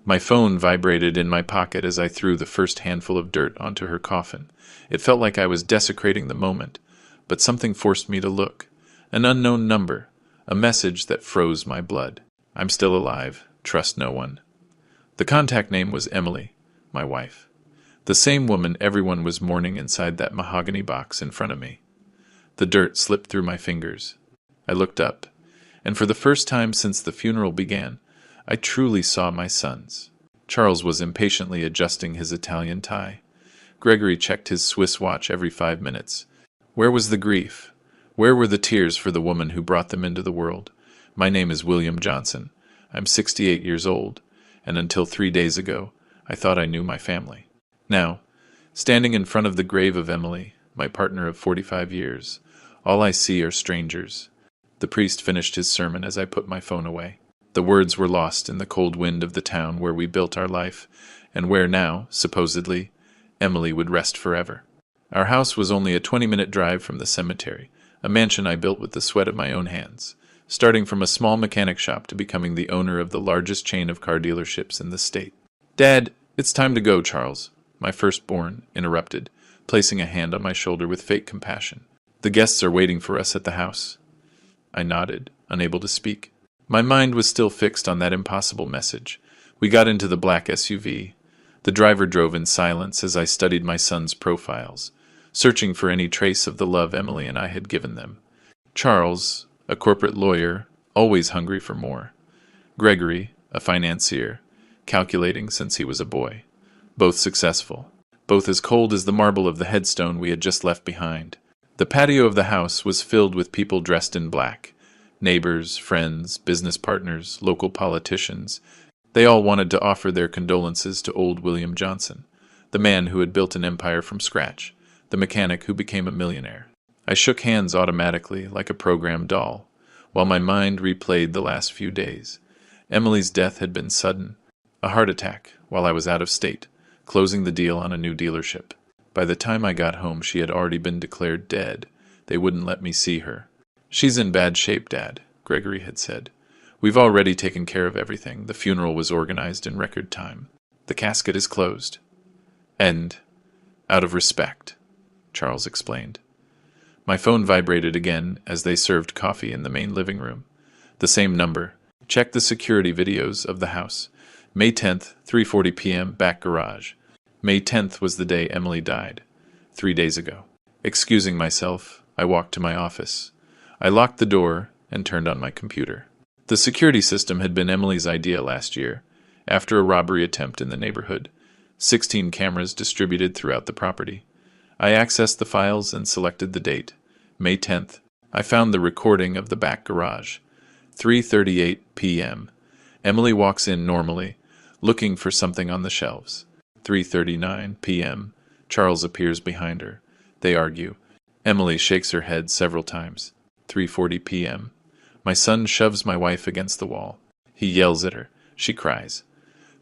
My phone vibrated in my pocket as I threw the first handful of dirt onto her coffin. It felt like I was desecrating the moment, but something forced me to look. An unknown number, a message that froze my blood. I'm still alive. Trust no one. The contact name was Emily, my wife. The same woman everyone was mourning inside that mahogany box in front of me. The dirt slipped through my fingers. I looked up, and for the first time since the funeral began, I truly saw my sons. Charles was impatiently adjusting his Italian tie. Gregory checked his Swiss watch every 5 minutes. Where was the grief? Where were the tears for the woman who brought them into the world? My name is William Johnson. I'm 68 years old, and until 3 days ago, I thought I knew my family. Now, standing in front of the grave of Emily, my partner of 45 years, all I see are strangers. The priest finished his sermon as I put my phone away. The words were lost in the cold wind of the town where we built our life, and where now, supposedly, Emily would rest forever. Our house was only a 20-minute drive from the cemetery, a mansion I built with the sweat of my own hands, starting from a small mechanic shop to becoming the owner of the largest chain of car dealerships in the state. "Dad, it's time to go, Charles," my firstborn interrupted, placing a hand on my shoulder with fake compassion. "The guests are waiting for us at the house." I nodded, unable to speak. My mind was still fixed on that impossible message. We got into the black SUV. The driver drove in silence as I studied my sons' profiles, searching for any trace of the love Emily and I had given them. Charles, a corporate lawyer, always hungry for more. Gregory, a financier, calculating since he was a boy. Both successful. Both as cold as the marble of the headstone we had just left behind. The patio of the house was filled with people dressed in black. Neighbors, friends, business partners, local politicians. They all wanted to offer their condolences to old William Johnson, the man who had built an empire from scratch, the mechanic who became a millionaire. I shook hands automatically, like a programmed doll, while my mind replayed the last few days. Emily's death had been sudden, a heart attack, while I was out of state, closing the deal on a new dealership. By the time I got home, she had already been declared dead. They wouldn't let me see her. "She's in bad shape, Dad," Gregory had said. "We've already taken care of everything. The funeral was organized in record time. The casket is closed." "And, out of respect," Charles explained. My phone vibrated again as they served coffee in the main living room. The same number. Check the security videos of the house. May 10th, 3:40 p.m., back garage. May 10th was the day Emily died, 3 days ago. Excusing myself, I walked to my office. I locked the door and turned on my computer. The security system had been Emily's idea last year, after a robbery attempt in the neighborhood. 16 cameras distributed throughout the property. I accessed the files and selected the date, May 10th. I found the recording of the back garage. 3:38 p.m. Emily walks in normally, looking for something on the shelves. 3:39 p.m. Charles appears behind her. They argue. Emily shakes her head several times. 3:40 p.m. My son shoves my wife against the wall. He yells at her. She cries.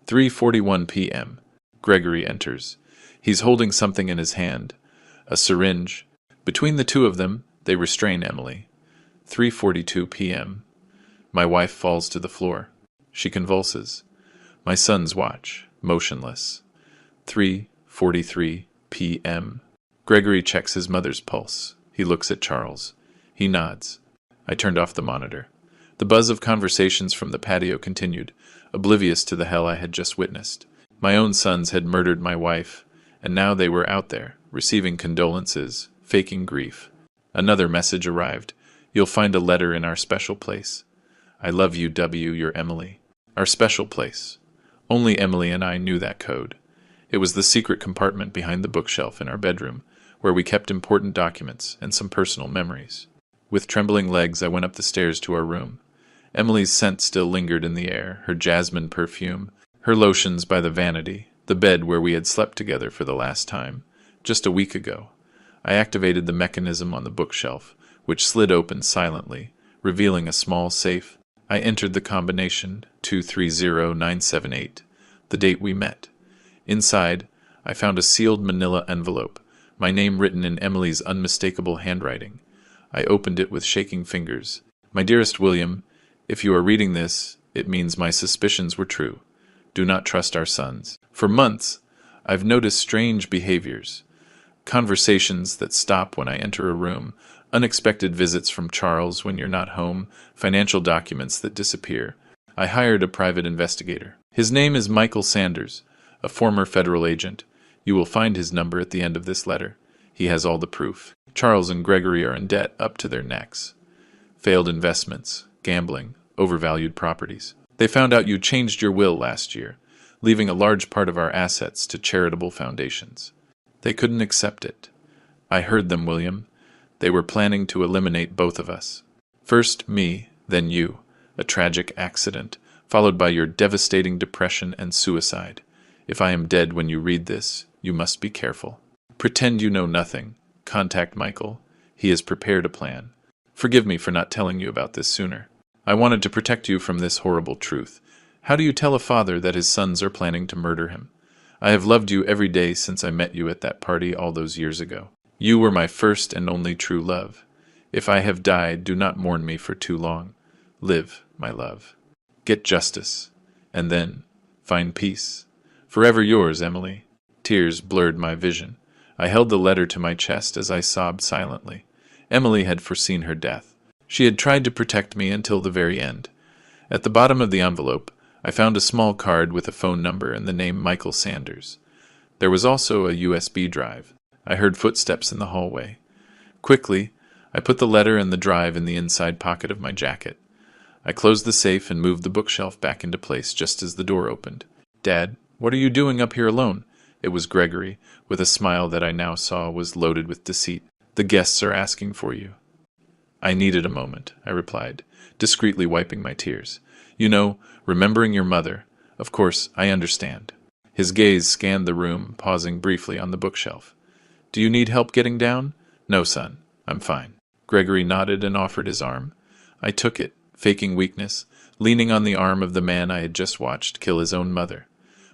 3:41 p.m. Gregory enters. He's holding something in his hand. A syringe. Between the two of them, they restrain Emily. 3:42 p.m. My wife falls to the floor. She convulses. My sons watch, motionless. 3:43 p.m. Gregory checks his mother's pulse. He looks at Charles. He nods. I turned off the monitor. The buzz of conversations from the patio continued, oblivious to the hell I had just witnessed. My own sons had murdered my wife, and now they were out there, receiving condolences, faking grief. Another message arrived. You'll find a letter in our special place. I love you, W. You're Emily. Our special place. Only Emily and I knew that code. It was the secret compartment behind the bookshelf in our bedroom, where we kept important documents and some personal memories. With trembling legs, I went up the stairs to our room. Emily's scent still lingered in the air, her jasmine perfume, her lotions by the vanity, the bed where we had slept together for the last time, just a week ago. I activated the mechanism on the bookshelf, which slid open silently, revealing a small safe. I entered the combination 230978, the date we met. Inside, I found a sealed manila envelope, my name written in Emily's unmistakable handwriting. I opened it with shaking fingers. My dearest William, if you are reading this, it means my suspicions were true. Do not trust our sons. For months, I've noticed strange behaviors. Conversations that stop when I enter a room, unexpected visits from Charles when you're not home, financial documents that disappear. I hired a private investigator. His name is Michael Sanders, a former federal agent. You will find his number at the end of this letter. He has all the proof. Charles and Gregory are in debt up to their necks. Failed investments, gambling, overvalued properties. They found out you changed your will last year, leaving a large part of our assets to charitable foundations. They couldn't accept it. I heard them, William. They were planning to eliminate both of us. First me, then you. A tragic accident, followed by your devastating depression and suicide. If I am dead when you read this, you must be careful. Pretend you know nothing. Contact Michael. He has prepared a plan. Forgive me for not telling you about this sooner. I wanted to protect you from this horrible truth. How do you tell a father that his sons are planning to murder him? I have loved you every day since I met you at that party all those years ago. You were my first and only true love. If I have died, do not mourn me for too long. Live, my love. Get justice, and then find peace. Forever yours, Emily. Tears blurred my vision. I held the letter to my chest as I sobbed silently. Emily had foreseen her death. She had tried to protect me until the very end. At the bottom of the envelope, I found a small card with a phone number and the name Michael Sanders. There was also a USB drive. I heard footsteps in the hallway. Quickly, I put the letter and the drive in the inside pocket of my jacket. I closed the safe and moved the bookshelf back into place just as the door opened. Dad, what are you doing up here alone? It was Gregory, with a smile that I now saw was loaded with deceit. The guests are asking for you. I needed a moment, I replied, discreetly wiping my tears. You know, remembering your mother. Of course, I understand. His gaze scanned the room, pausing briefly on the bookshelf. Do you need help getting down? No, son. I'm fine. Gregory nodded and offered his arm. I took it, faking weakness, leaning on the arm of the man I had just watched kill his own mother.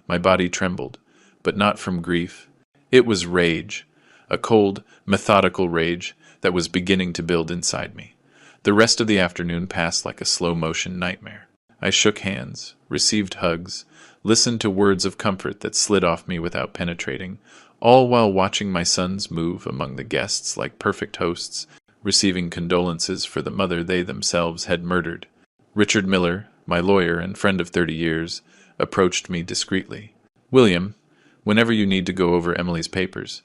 My body trembled, but not from grief. It was rage, a cold, methodical rage that was beginning to build inside me. The rest of the afternoon passed like a slow-motion nightmare. I shook hands, received hugs, listened to words of comfort that slid off me without penetrating, all while watching my sons move among the guests like perfect hosts, receiving condolences for the mother they themselves had murdered. Richard Miller, my lawyer and friend of 30 years, approached me discreetly. William, whenever you need to go over Emily's papers,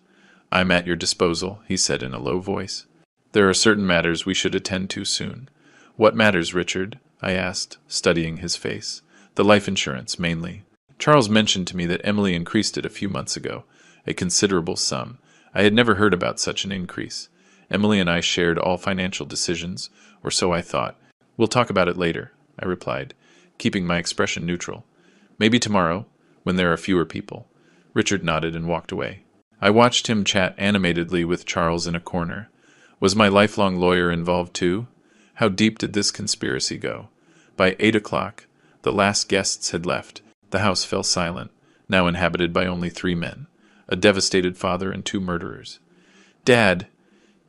I'm at your disposal, he said in a low voice. There are certain matters we should attend to soon. What matters, Richard? I asked, studying his face. The life insurance, mainly. Charles mentioned to me that Emily increased it a few months ago, a considerable sum. I had never heard about such an increase. Emily and I shared all financial decisions, or so I thought. We'll talk about it later, I replied, keeping my expression neutral. Maybe tomorrow, when there are fewer people. Richard nodded and walked away. I watched him chat animatedly with Charles in a corner. Was my lifelong lawyer involved too? How deep did this conspiracy go? By 8 o'clock, the last guests had left. The house fell silent, now inhabited by only 3 men, a devastated father and 2 murderers. Dad,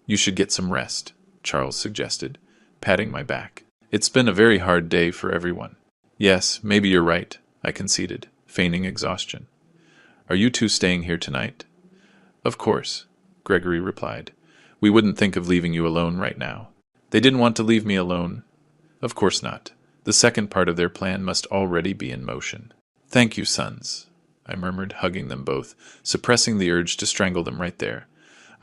you should get some rest, Charles suggested, patting my back. It's been a very hard day for everyone. Yes, maybe you're right, I conceded, feigning exhaustion. Are you two staying here tonight? Of course, Gregory replied. We wouldn't think of leaving you alone right now. They didn't want to leave me alone. Of course not. The second part of their plan must already be in motion. Thank you, sons, I murmured, hugging them both, suppressing the urge to strangle them right there.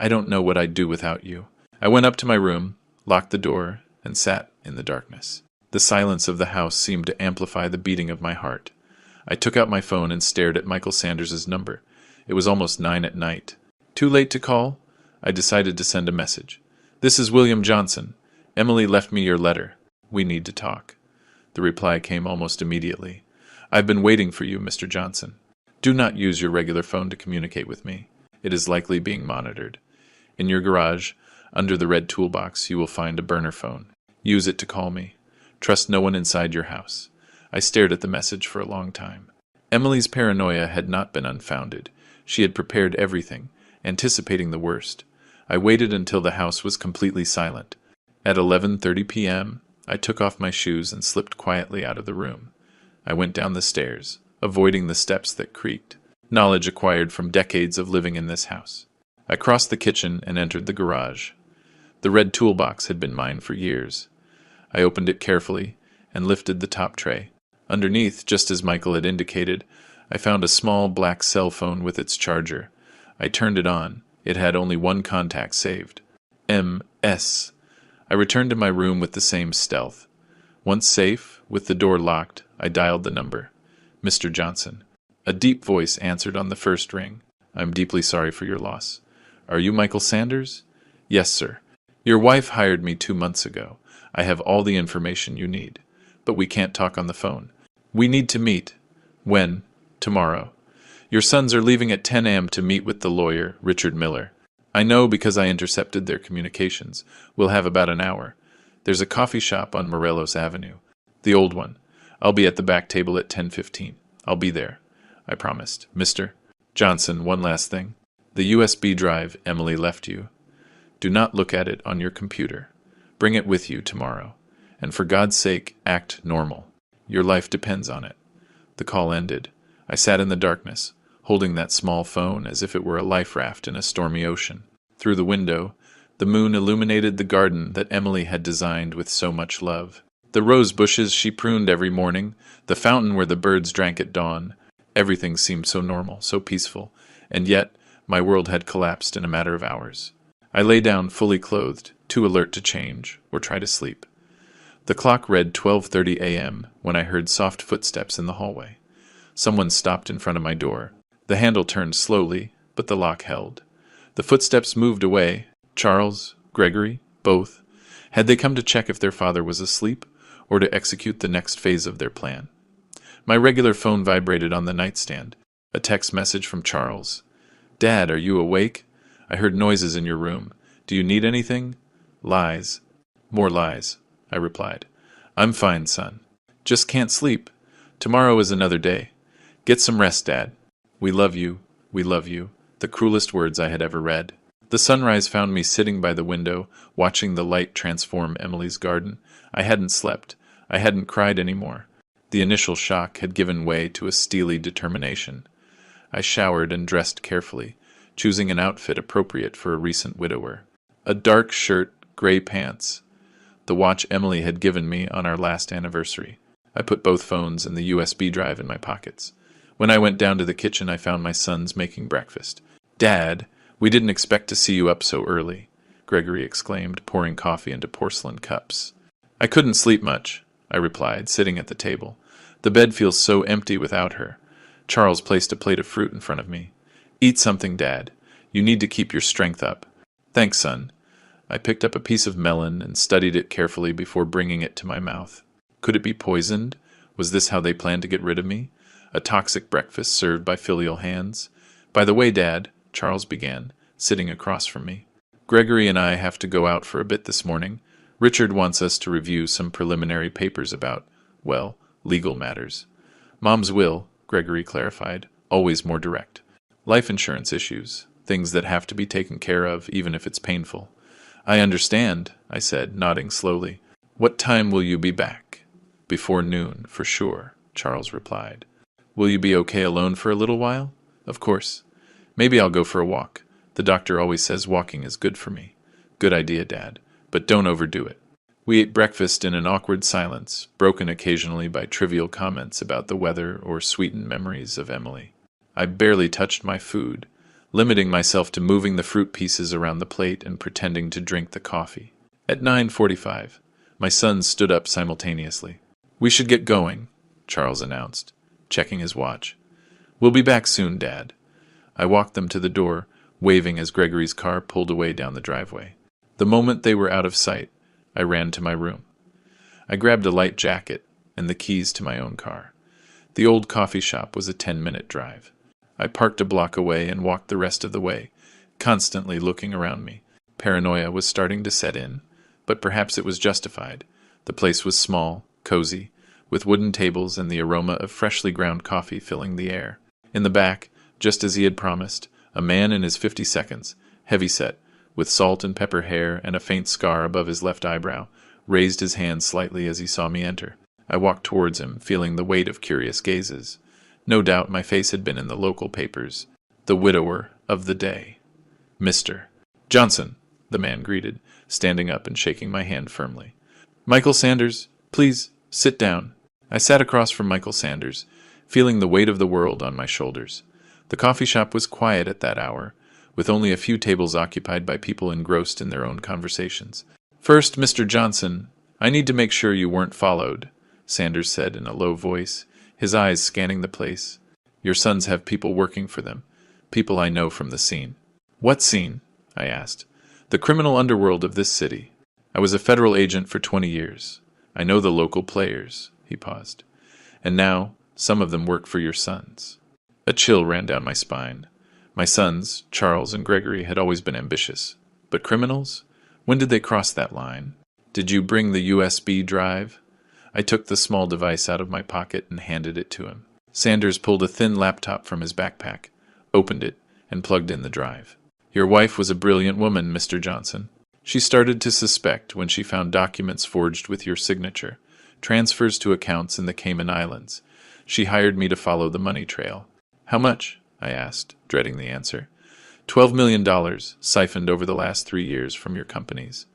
I don't know what I'd do without you. I went up to my room, locked the door, and sat in the darkness. The silence of the house seemed to amplify the beating of my heart. I took out my phone and stared at Michael Sanders' number. It was almost 9 at night. Too late to call? I decided to send a message. This is William Johnson. Emily left me your letter. We need to talk. The reply came almost immediately. I've been waiting for you, Mr. Johnson. Do not use your regular phone to communicate with me. It is likely being monitored. In your garage, under the red toolbox, you will find a burner phone. Use it to call me. Trust no one inside your house. I stared at the message for a long time. Emily's paranoia had not been unfounded. She had prepared everything, anticipating the worst. I waited until the house was completely silent. At 11:30 p.m., I took off my shoes and slipped quietly out of the room. I went down the stairs, avoiding the steps that creaked, knowledge acquired from decades of living in this house. I crossed the kitchen and entered the garage. The red toolbox had been mine for years. I opened it carefully and lifted the top tray. Underneath, just as Michael had indicated, I found a small black cell phone with its charger. I turned it on. It had only one contact saved. MS. I returned to my room with the same stealth. Once safe, with the door locked, I dialed the number. Mr. Johnson. A deep voice answered on the first ring. I'm deeply sorry for your loss. Are you Michael Sanders? Yes, sir. Your wife hired me 2 months ago. I have all the information you need. But we can't talk on the phone. We need to meet. When? Tomorrow. Your sons are leaving at 10 a.m. to meet with the lawyer, Richard Miller. I know because I intercepted their communications. We'll have about an hour. There's a coffee shop on Morelos Avenue. The old one. I'll be at the back table at 10:15. I'll be there. I promised. Mr. Johnson, one last thing. The USB drive Emily left you. Do not look at it on your computer. Bring it with you tomorrow. And for God's sake, act normal. Your life depends on it. The call ended. I sat in the darkness, holding that small phone as if it were a life raft in a stormy ocean. Through the window, the moon illuminated the garden that Emily had designed with so much love. The rose bushes she pruned every morning, the fountain where the birds drank at dawn. Everything seemed so normal, so peaceful, and yet my world had collapsed in a matter of hours. I lay down fully clothed, too alert to change or try to sleep. The clock read 12:30 a.m. when I heard soft footsteps in the hallway. Someone stopped in front of my door. The handle turned slowly, but the lock held. The footsteps moved away. Charles, Gregory, both. Had they come to check if their father was asleep, or to execute the next phase of their plan? My regular phone vibrated on the nightstand. A text message from Charles. Dad, are you awake? I heard noises in your room. Do you need anything? Lies. More lies, I replied. I'm fine, son. Just can't sleep. Tomorrow is another day. Get some rest, Dad. We love you. We love you. The cruelest words I had ever read. The sunrise found me sitting by the window, watching the light transform Emily's garden. I hadn't slept. I hadn't cried anymore. The initial shock had given way to a steely determination. I showered and dressed carefully, choosing an outfit appropriate for a recent widower. A dark shirt, gray pants. The watch Emily had given me on our last anniversary. I put both phones and the USB drive in my pockets. When I went down to the kitchen, I found my sons making breakfast. Dad, we didn't expect to see you up so early, Gregory exclaimed, pouring coffee into porcelain cups. I couldn't sleep much, I replied, sitting at the table. The bed feels so empty without her. Charles placed a plate of fruit in front of me. Eat something, Dad. You need to keep your strength up. Thanks, son. I picked up a piece of melon and studied it carefully before bringing it to my mouth. Could it be poisoned? Was this how they planned to get rid of me? A toxic breakfast served by filial hands? By the way, Dad, Charles began, sitting across from me. Gregory and I have to go out for a bit this morning. Richard wants us to review some preliminary papers about, well, legal matters. Mom's will, Gregory clarified, always more direct. Life insurance issues, things that have to be taken care of even if it's painful. I understand, I said, nodding slowly. What time will you be back? Before noon, for sure, Charles replied. Will you be okay alone for a little while? Of course. Maybe I'll go for a walk. The doctor always says walking is good for me. Good idea, Dad, but don't overdo it. We ate breakfast in an awkward silence, broken occasionally by trivial comments about the weather or sweetened memories of Emily. I barely touched my food, limiting myself to moving the fruit pieces around the plate and pretending to drink the coffee. At 9:45, my sons stood up simultaneously. We should get going, Charles announced, checking his watch. We'll be back soon, Dad. I walked them to the door, waving as Gregory's car pulled away down the driveway. The moment they were out of sight, I ran to my room. I grabbed a light jacket and the keys to my own car. The old coffee shop was a 10-minute drive. I parked a block away and walked the rest of the way, constantly looking around me. Paranoia was starting to set in, but perhaps it was justified. The place was small, cozy, with wooden tables and the aroma of freshly ground coffee filling the air. In the back, just as he had promised, a man in his 52nds, heavyset, with salt and pepper hair and a faint scar above his left eyebrow, raised his hand slightly as he saw me enter. I walked towards him, feeling the weight of curious gazes. No doubt my face had been in the local papers. The widower of the day. Mr. Johnson, the man greeted, standing up and shaking my hand firmly. Michael Sanders, please, sit down. I sat across from Michael Sanders, feeling the weight of the world on my shoulders. The coffee shop was quiet at that hour, with only a few tables occupied by people engrossed in their own conversations. First, Mr. Johnson, I need to make sure you weren't followed, Sanders said in a low voice, his eyes scanning the place. Your sons have people working for them, people I know from the scene. What scene? I asked. The criminal underworld of this city. I was a federal agent for 20 years. I know the local players. He paused. And now, some of them work for your sons. A chill ran down my spine. My sons, Charles and Gregory, had always been ambitious. But criminals? When did they cross that line? Did you bring the USB drive? I took the small device out of my pocket and handed it to him. Sanders pulled a thin laptop from his backpack, opened it, and plugged in the drive. Your wife was a brilliant woman, Mr. Johnson. She started to suspect when she found documents forged with your signature, transfers to accounts in the Cayman Islands. She hired me to follow the money trail. How much? I asked, dreading the answer. $12 million siphoned over the last 3 years from your companies.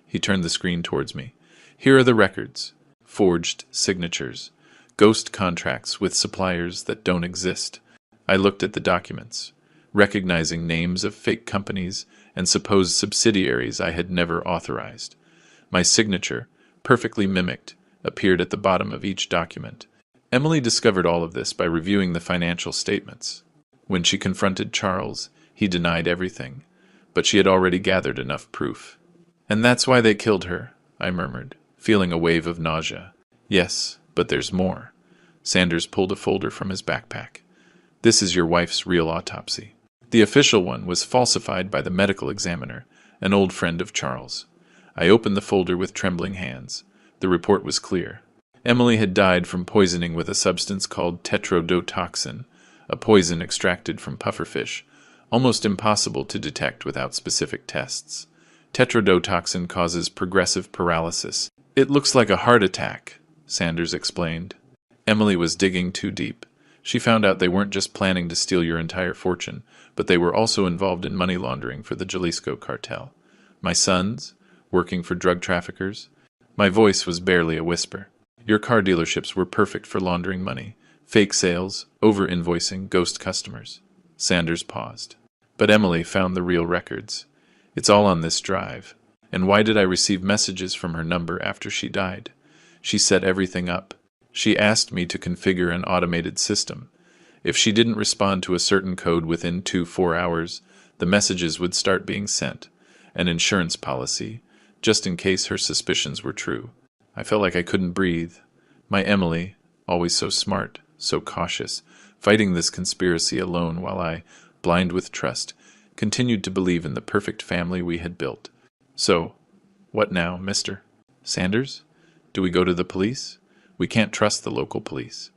He turned the screen towards me. Here are the records. Forged signatures. Ghost contracts with suppliers that don't exist. I looked at the documents, recognizing names of fake companies and supposed subsidiaries I had never authorized. My signature, perfectly mimicked, appeared at the bottom of each document. Emily discovered all of this by reviewing the financial statements. When she confronted Charles, he denied everything, but she had already gathered enough proof. And that's why they killed her, I murmured, feeling a wave of nausea. Yes, but there's more. Sanders pulled a folder from his backpack. This is your wife's real autopsy. The official one was falsified by the medical examiner, an old friend of Charles. I opened the folder with trembling hands. The report was clear. Emily had died from poisoning with a substance called tetrodotoxin, a poison extracted from pufferfish, almost impossible to detect without specific tests. Tetrodotoxin causes progressive paralysis. It looks like a heart attack, Sanders explained. Emily was digging too deep. She found out they weren't just planning to steal your entire fortune, but they were also involved in money laundering for the Jalisco cartel. My sons, working for drug traffickers. My voice was barely a whisper. Your car dealerships were perfect for laundering money. Fake sales, over-invoicing, ghost customers. Sanders paused. But Emily found the real records. It's all on this drive. And why did I receive messages from her number after she died? She set everything up. She asked me to configure an automated system. If she didn't respond to a certain code within 4 hours, the messages would start being sent. An insurance policy, just in case her suspicions were true. I felt like I couldn't breathe. My Emily, always so smart, so cautious, fighting this conspiracy alone while I, blind with trust, continued to believe in the perfect family we had built. So, what now, Mr. Sanders? Do we go to the police? We can't trust the local police.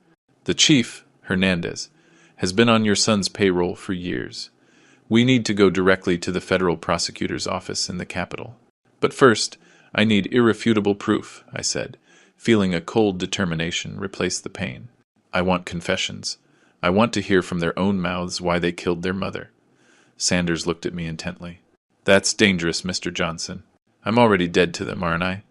The chief, Hernandez, has been on your son's payroll for years. We need to go directly to the federal prosecutor's office in the capital. But first, I need irrefutable proof, I said, feeling a cold determination replace the pain. I want confessions. I want to hear from their own mouths why they killed their mother. Sanders looked at me intently. That's dangerous, Mr. Johnson. I'm already dead to them, aren't I?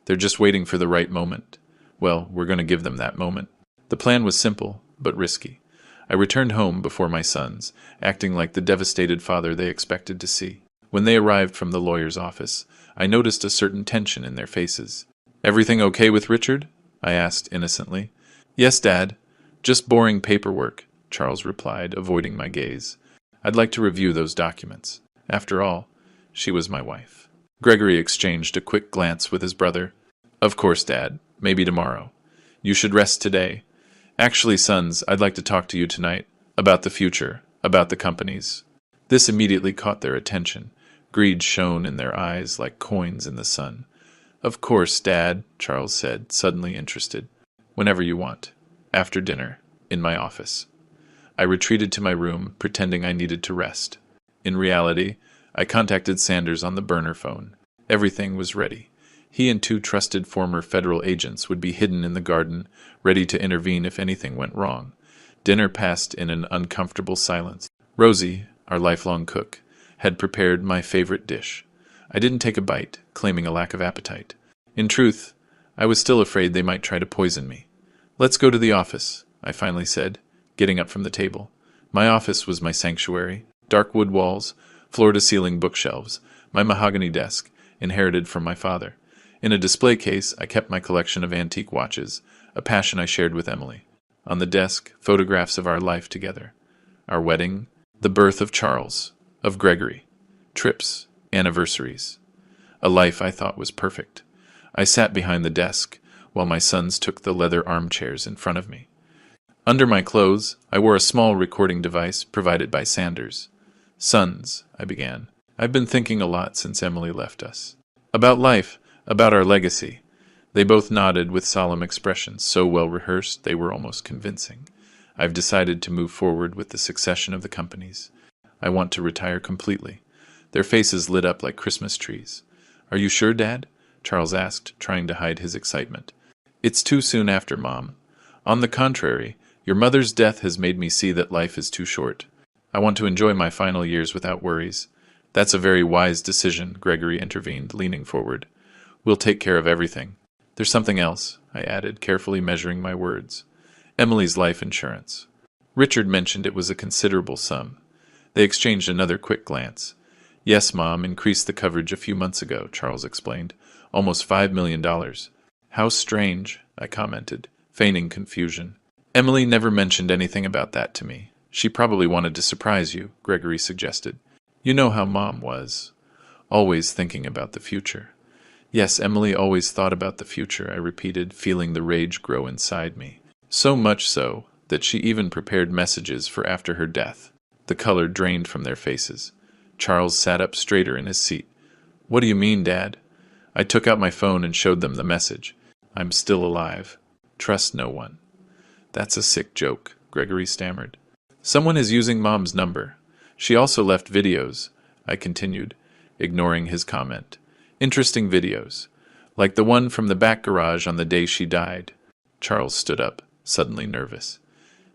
They're just waiting for the right moment. Well, we're going to give them that moment. The plan was simple, but risky. I returned home before my sons, acting like the devastated father they expected to see. When they arrived from the lawyer's office, I noticed a certain tension in their faces. Everything okay with Richard? I asked innocently. Yes, Dad. Just boring paperwork, Charles replied, avoiding my gaze. I'd like to review those documents. After all, she was my wife. Gregory exchanged a quick glance with his brother. Of course, Dad. Maybe tomorrow. You should rest today. Actually, sons, I'd like to talk to you tonight. About the future. About the companies. This immediately caught their attention. Greed shone in their eyes like coins in the sun. Of course, Dad, Charles said, suddenly interested. Whenever you want. After dinner. In my office. I retreated to my room, pretending I needed to rest. In reality, I contacted Sanders on the burner phone. Everything was ready. He and 2 trusted former federal agents would be hidden in the garden, ready to intervene if anything went wrong. Dinner passed in an uncomfortable silence. Rosie, our lifelong cook, had prepared my favorite dish. I didn't take a bite, claiming a lack of appetite. In truth, I was still afraid they might try to poison me. "Let's go to the office," I finally said, getting up from the table. My office was my sanctuary. Dark wood walls, floor-to-ceiling bookshelves, my mahogany desk, inherited from my father. In a display case, I kept my collection of antique watches, a passion I shared with Emily. On the desk, photographs of our life together. Our wedding, the birth of Charles, of Gregory, trips, anniversaries. A life I thought was perfect. I sat behind the desk, while my sons took the leather armchairs in front of me. Under my clothes, I wore a small recording device provided by Sanders. "Sons," I began, "I've been thinking a lot since Emily left us. About life, about our legacy." They both nodded with solemn expressions, so well rehearsed they were almost convincing. "I've decided to move forward with the succession of the companies. I want to retire completely." Their faces lit up like Christmas trees. "Are you sure, Dad?" Charles asked, trying to hide his excitement. "It's too soon after, Mom. On the contrary, your mother's death has made me see that life is too short. I want to enjoy my final years without worries." "That's a very wise decision," Gregory intervened, leaning forward. "We'll take care of everything. There's something else," I added, carefully measuring my words. "Emily's life insurance." Richard mentioned it was a considerable sum. They exchanged another quick glance. "Yes, Mom, increased the coverage a few months ago," Charles explained. "Almost $5 million. "How strange," I commented, feigning confusion. "Emily never mentioned anything about that to me. She probably wanted to surprise you," Gregory suggested. "You know how Mom was. Always thinking about the future." "Yes, Emily always thought about the future," I repeated, feeling the rage grow inside me. "So much so that she even prepared messages for after her death." The color drained from their faces. Charles sat up straighter in his seat. "What do you mean, Dad?" I took out my phone and showed them the message. "I'm still alive. Trust no one." "That's a sick joke," Gregory stammered. "Someone is using Mom's number. She also left videos," I continued, ignoring his comment. "Interesting videos. Like the one from the back garage on the day she died." Charles stood up, suddenly nervous.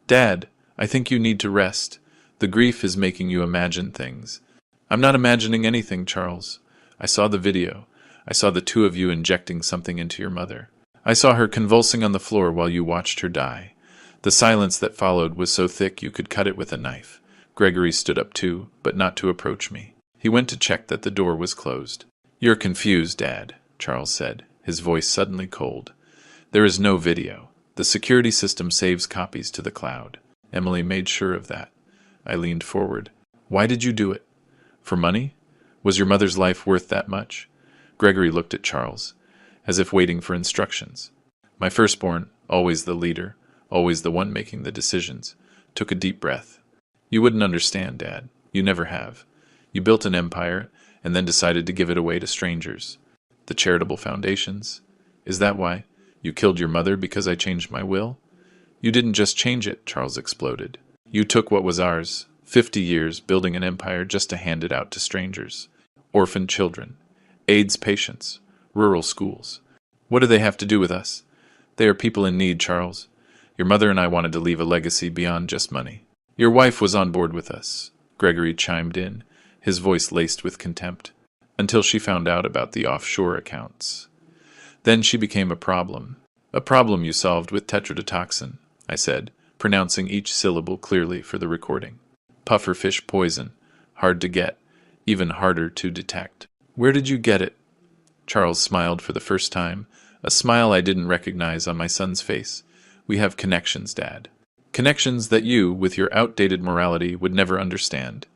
"Dad, I think you need to rest. The grief is making you imagine things." "I'm not imagining anything, Charles. I saw the video. I saw the two of you injecting something into your mother. I saw her convulsing on the floor while you watched her die. The silence that followed was so thick you could cut it with a knife." Gregory stood up too, but not to approach me. He went to check that the door was closed. "You're confused, Dad," Charles said, his voice suddenly cold. "There is no video. The security system saves copies to the cloud. Emily made sure of that." I leaned forward. "Why did you do it? For money? Was your mother's life worth that much?" Gregory looked at Charles, as if waiting for instructions. My firstborn, always the leader, always the one making the decisions, took a deep breath. "You wouldn't understand, Dad. You never have. You built an empire and then decided to give it away to strangers. The charitable foundations. Is that why? You killed your mother because I changed my will?" "You didn't just change it," Charles exploded. "You took what was ours, 50 years building an empire just to hand it out to strangers. Orphaned children, AIDS patients, rural schools. What do they have to do with us? They are people in need, Charles. Your mother and I wanted to leave a legacy beyond just money." "Your wife was on board with us," Gregory chimed in, his voice laced with contempt, "until she found out about the offshore accounts. Then she became a problem. A problem you solved with tetrodotoxin," I said, pronouncing each syllable clearly for the recording. "Pufferfish poison. Hard to get. Even harder to detect." "Where did you get it?" Charles smiled for the first time, a smile I didn't recognize on my son's face. "We have connections, Dad. Connections that you, with your outdated morality, would never understand.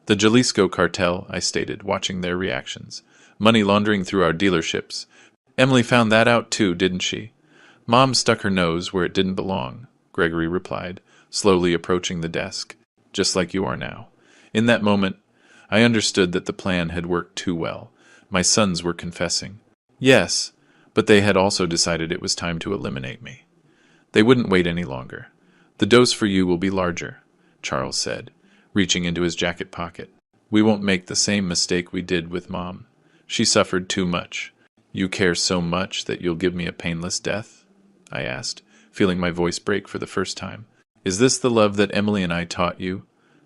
The Jalisco cartel," I stated, watching their reactions. "Money laundering through our dealerships. Emily found that out too, didn't she?" "Mom stuck her nose where it didn't belong," Gregory replied, slowly approaching the desk, "just like you are now." In that moment, I understood that the plan had worked too well. My sons were confessing. Yes, but they had also decided it was time to eliminate me. They wouldn't wait any longer. "The dose for you will be larger," Charles said, reaching into his jacket pocket. "We won't make the same mistake we did with Mom. She suffered too much." "You care so much that you'll give me a painless death?" I asked, feeling my voice break for the first time. Is this the love that Emily and I taught you?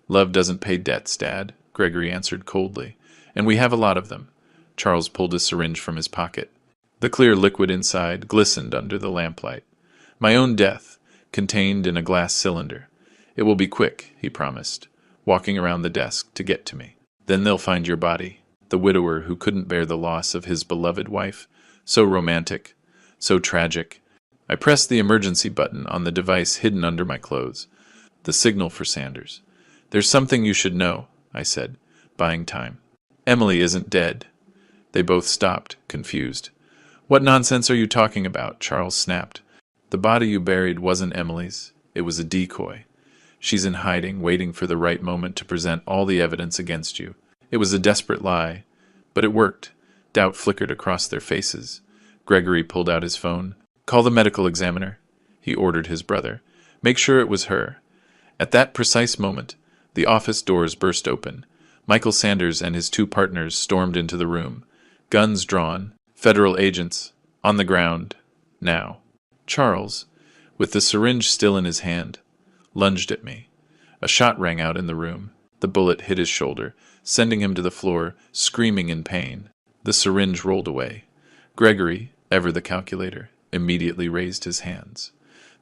Love doesn't pay debts, Dad, Gregory answered coldly. And we have a lot of them. Charles pulled a syringe from his pocket. The clear liquid inside glistened under the lamplight. My own death, contained in a glass cylinder. It will be quick, he promised, walking around the desk to get to me. Then they'll find your body, the widower who couldn't bear the loss of his beloved wife. So romantic, so tragic. I pressed the emergency button on the device hidden under my clothes. The signal for Sanders. There's something you should know, I said, buying time. Emily isn't dead. They both stopped, confused. What nonsense are you talking about? Charles snapped. The body you buried wasn't Emily's. It was a decoy. She's in hiding, waiting for the right moment to present all the evidence against you. It was a desperate lie, but it worked. Doubt flickered across their faces. Gregory pulled out his phone. Call the medical examiner, he ordered his brother. Make sure it was her. At that precise moment, the office doors burst open. Michael Sanders and his two partners stormed into the room. Guns drawn, federal agents, on the ground, now. Charles, with the syringe still in his hand, lunged at me. A shot rang out in the room. The bullet hit his shoulder, sending him to the floor, screaming in pain. The syringe rolled away. Gregory, ever the calculator, immediately raised his hands.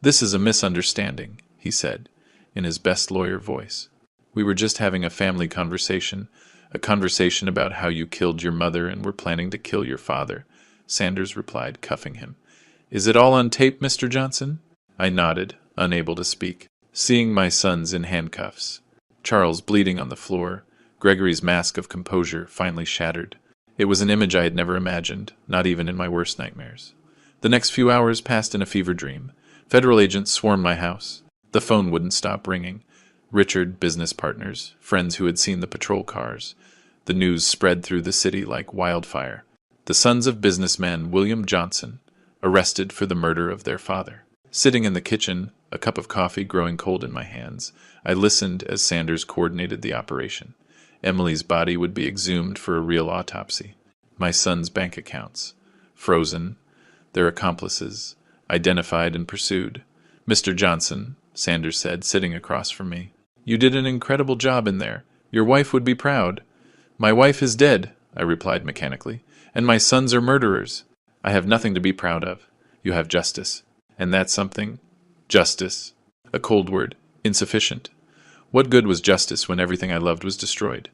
This is a misunderstanding, he said, in his best lawyer voice. We were just having a family conversation, a conversation about how you killed your mother and were planning to kill your father, Sanders replied, cuffing him. Is it all on tape, Mr. Johnson? I nodded, unable to speak, seeing my sons in handcuffs. Charles bleeding on the floor, Gregory's mask of composure finally shattered. It was an image I had never imagined, not even in my worst nightmares. The next few hours passed in a fever dream. Federal agents swarmed my house. The phone wouldn't stop ringing. Richard, business partners, friends who had seen the patrol cars. The news spread through the city like wildfire. The sons of businessman William Johnson, arrested for the murder of their father. Sitting in the kitchen, a cup of coffee growing cold in my hands, I listened as Sanders coordinated the operation. Emily's body would be exhumed for a real autopsy. My sons' bank accounts, frozen, their accomplices, identified and pursued. Mr. Johnson, Sanders said, sitting across from me. You did an incredible job in there. Your wife would be proud. My wife is dead, I replied mechanically, and my sons are murderers. I have nothing to be proud of. You have justice. And that's something? Justice. A cold word. Insufficient. What good was justice when everything I loved was destroyed?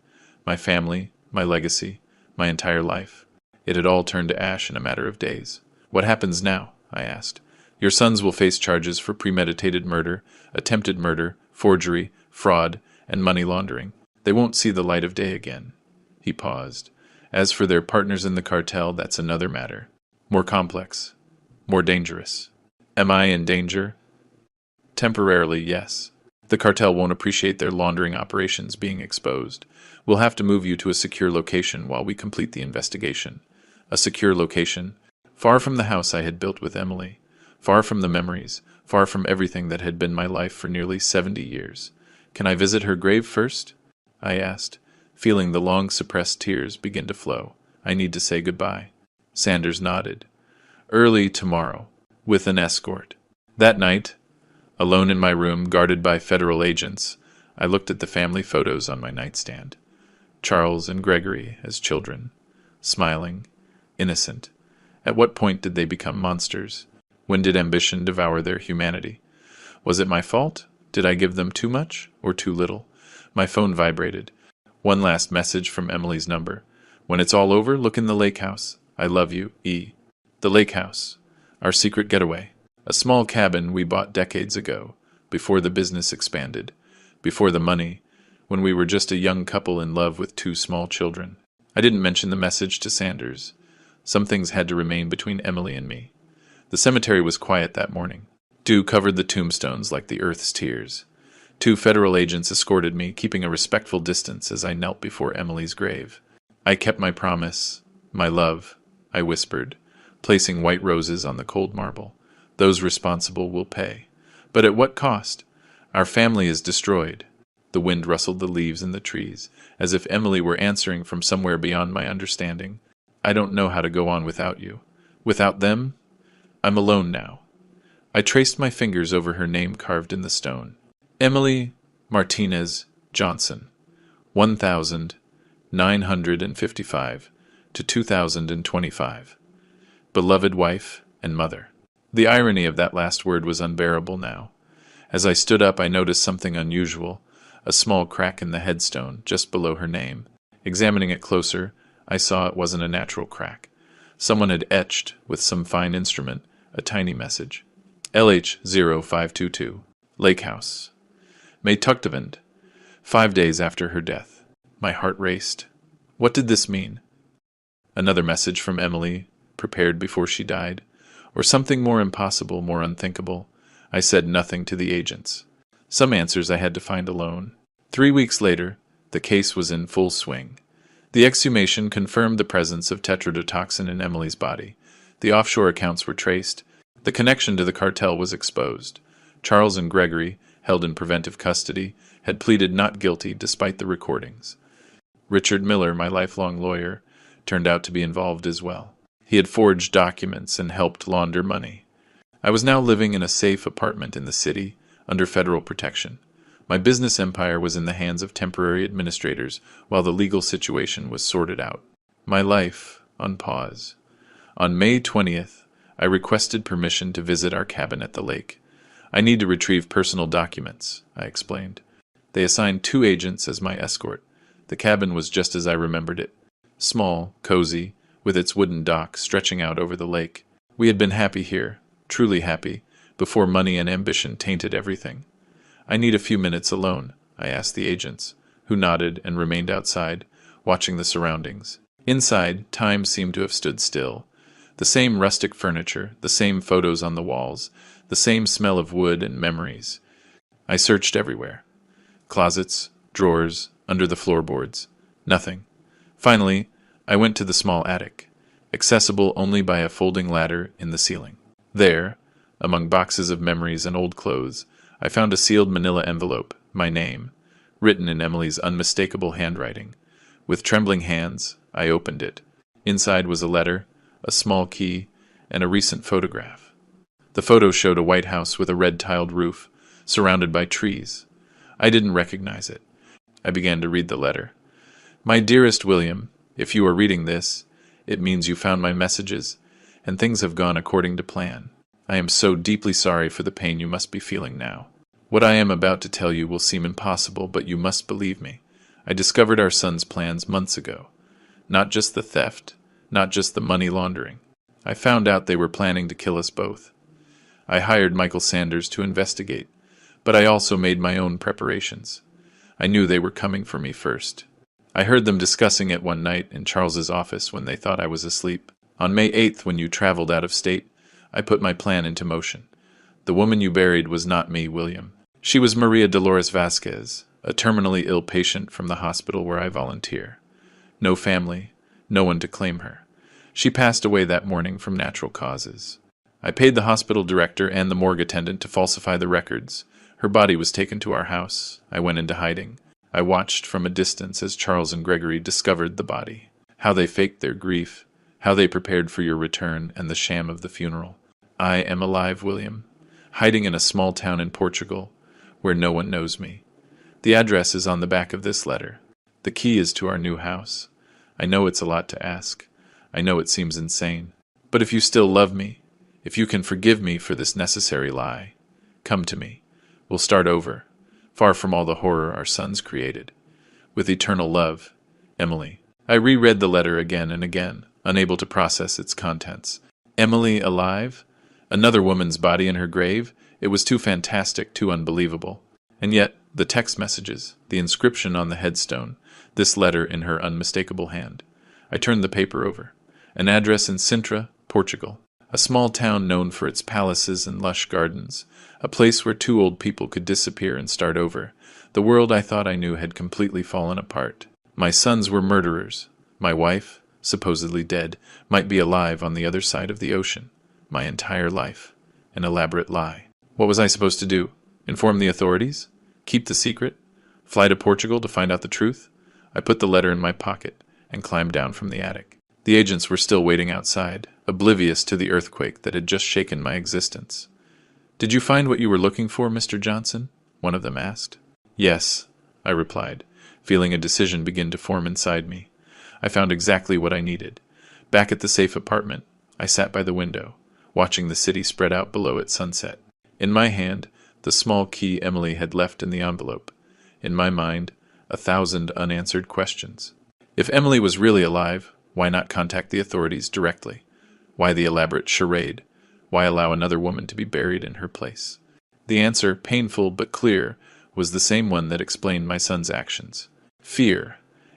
My family, my legacy, my entire life. It had all turned to ash in a matter of days. What happens now? I asked. Your sons will face charges for premeditated murder, attempted murder, forgery, fraud, and money laundering. They won't see the light of day again. He paused. As for their partners in the cartel, that's another matter. More complex. More dangerous. Am I in danger? Temporarily, yes. The cartel won't appreciate their laundering operations being exposed. We'll have to move you to a secure location while we complete the investigation. A secure location, far from the house I had built with Emily, far from the memories, far from everything that had been my life for nearly 70 years. Can I visit her grave first? I asked, feeling the long-suppressed tears begin to flow. I need to say goodbye. Sanders nodded. Early tomorrow, with an escort. That night, alone in my room, guarded by federal agents, I looked at the family photos on my nightstand. Charles and Gregory as children, smiling, innocent. At what point did they become monsters? When did ambition devour their humanity? Was it my fault? Did I give them too much or too little? My phone vibrated. One last message from Emily's number. When it's all over, look in the lake house. I love you, E. The lake house. Our secret getaway. A small cabin we bought decades ago, before the business expanded, before the money, when we were just a young couple in love with 2 small children. I didn't mention the message to Sanders. Some things had to remain between Emily and me. The cemetery was quiet that morning. Dew covered the tombstones like the earth's tears. 2 federal agents escorted me, keeping a respectful distance as I knelt before Emily's grave. I kept my promise, my love, I whispered, placing white roses on the cold marble. Those responsible will pay. But at what cost? Our family is destroyed. The wind rustled the leaves in the trees, as if Emily were answering from somewhere beyond my understanding. I don't know how to go on without you. Without them? I'm alone now. I traced my fingers over her name carved in the stone. Emily Martinez Johnson, 1955 to 2025. Beloved wife and mother. The irony of that last word was unbearable now. As I stood up, I noticed something unusual, a small crack in the headstone just below her name. Examining it closer, I saw it wasn't a natural crack. Someone had etched, with some fine instrument, a tiny message. LH0522, Lake House. May Tugtevand, 5 days after her death. My heart raced. What did this mean? Another message from Emily, prepared before she died, or something more impossible, more unthinkable? I said nothing to the agents. Some answers I had to find alone. 3 weeks later, the case was in full swing. The exhumation confirmed the presence of tetrodotoxin in Emily's body. The offshore accounts were traced. The connection to the cartel was exposed. Charles and Gregory, held in preventive custody, had pleaded not guilty despite the recordings. Richard Miller, my lifelong lawyer, turned out to be involved as well. He had forged documents and helped launder money. I was now living in a safe apartment in the city, under federal protection. My business empire was in the hands of temporary administrators while the legal situation was sorted out. My life on pause. On May 20th, I requested permission to visit our cabin at the lake. I need to retrieve personal documents, I explained. They assigned 2 agents as my escort. The cabin was just as I remembered it. Small, cozy, with its wooden dock stretching out over the lake. We had been happy here, truly happy, before money and ambition tainted everything. I need a few minutes alone, I asked the agents, who nodded and remained outside, watching the surroundings. Inside, time seemed to have stood still. The same rustic furniture, the same photos on the walls, the same smell of wood and memories. I searched everywhere. Closets, drawers, under the floorboards. Nothing. Finally, I went to the small attic, accessible only by a folding ladder in the ceiling. There, among boxes of memories and old clothes, I found a sealed manila envelope, my name, written in Emily's unmistakable handwriting. With trembling hands, I opened it. Inside was a letter, a small key, and a recent photograph. The photo showed a white house with a red-tiled roof, surrounded by trees. I didn't recognize it. I began to read the letter. My dearest William, if you are reading this, it means you found my messages, and things have gone according to plan. I am so deeply sorry for the pain you must be feeling now. What I am about to tell you will seem impossible, but you must believe me. I discovered our son's plans months ago. Not just the theft, not just the money laundering. I found out they were planning to kill us both. I hired Michael Sanders to investigate, but I also made my own preparations. I knew they were coming for me first. I heard them discussing it one night in Charles's office when they thought I was asleep. On May 8th, when you traveled out of state, I put my plan into motion. The woman you buried was not me, William. She was Maria Dolores Vasquez, a terminally ill patient from the hospital where I volunteer. No family, no one to claim her. She passed away that morning from natural causes. I paid the hospital director and the morgue attendant to falsify the records. Her body was taken to our house. I went into hiding. I watched from a distance as Charles and Gregory discovered the body. How they faked their grief, how they prepared for your return and the sham of the funeral. I am alive, William, hiding in a small town in Portugal, where no one knows me. The address is on the back of this letter. The key is to our new house. I know it's a lot to ask. I know it seems insane. But if you still love me, if you can forgive me for this necessary lie, come to me. We'll start over, far from all the horror our sons created. With eternal love, Emily. I reread the letter again and again, unable to process its contents. Emily alive? Another woman's body in her grave? It was too fantastic, too unbelievable. And yet, the text messages, the inscription on the headstone, this letter in her unmistakable hand. I turned the paper over. An address in Sintra, Portugal. A small town known for its palaces and lush gardens. A place where 2 old people could disappear and start over. The world I thought I knew had completely fallen apart. My sons were murderers. My wife, supposedly dead, might be alive on the other side of the ocean. My entire life. An elaborate lie. What was I supposed to do? Inform the authorities? Keep the secret? Fly to Portugal to find out the truth? I put the letter in my pocket and climbed down from the attic. The agents were still waiting outside, oblivious to the earthquake that had just shaken my existence. Did you find what you were looking for, Mr. Johnson? one of them asked. Yes, I replied, feeling a decision begin to form inside me. I found exactly what I needed. Back at the safe apartment, I sat by the window, watching the city spread out below at sunset. In my hand, the small key Emily had left in the envelope. In my mind, 1,000 unanswered questions. If Emily was really alive, why not contact the authorities directly? Why the elaborate charade? Why allow another woman to be buried in her place? The answer, painful but clear, was the same one that explained my son's actions. Fear.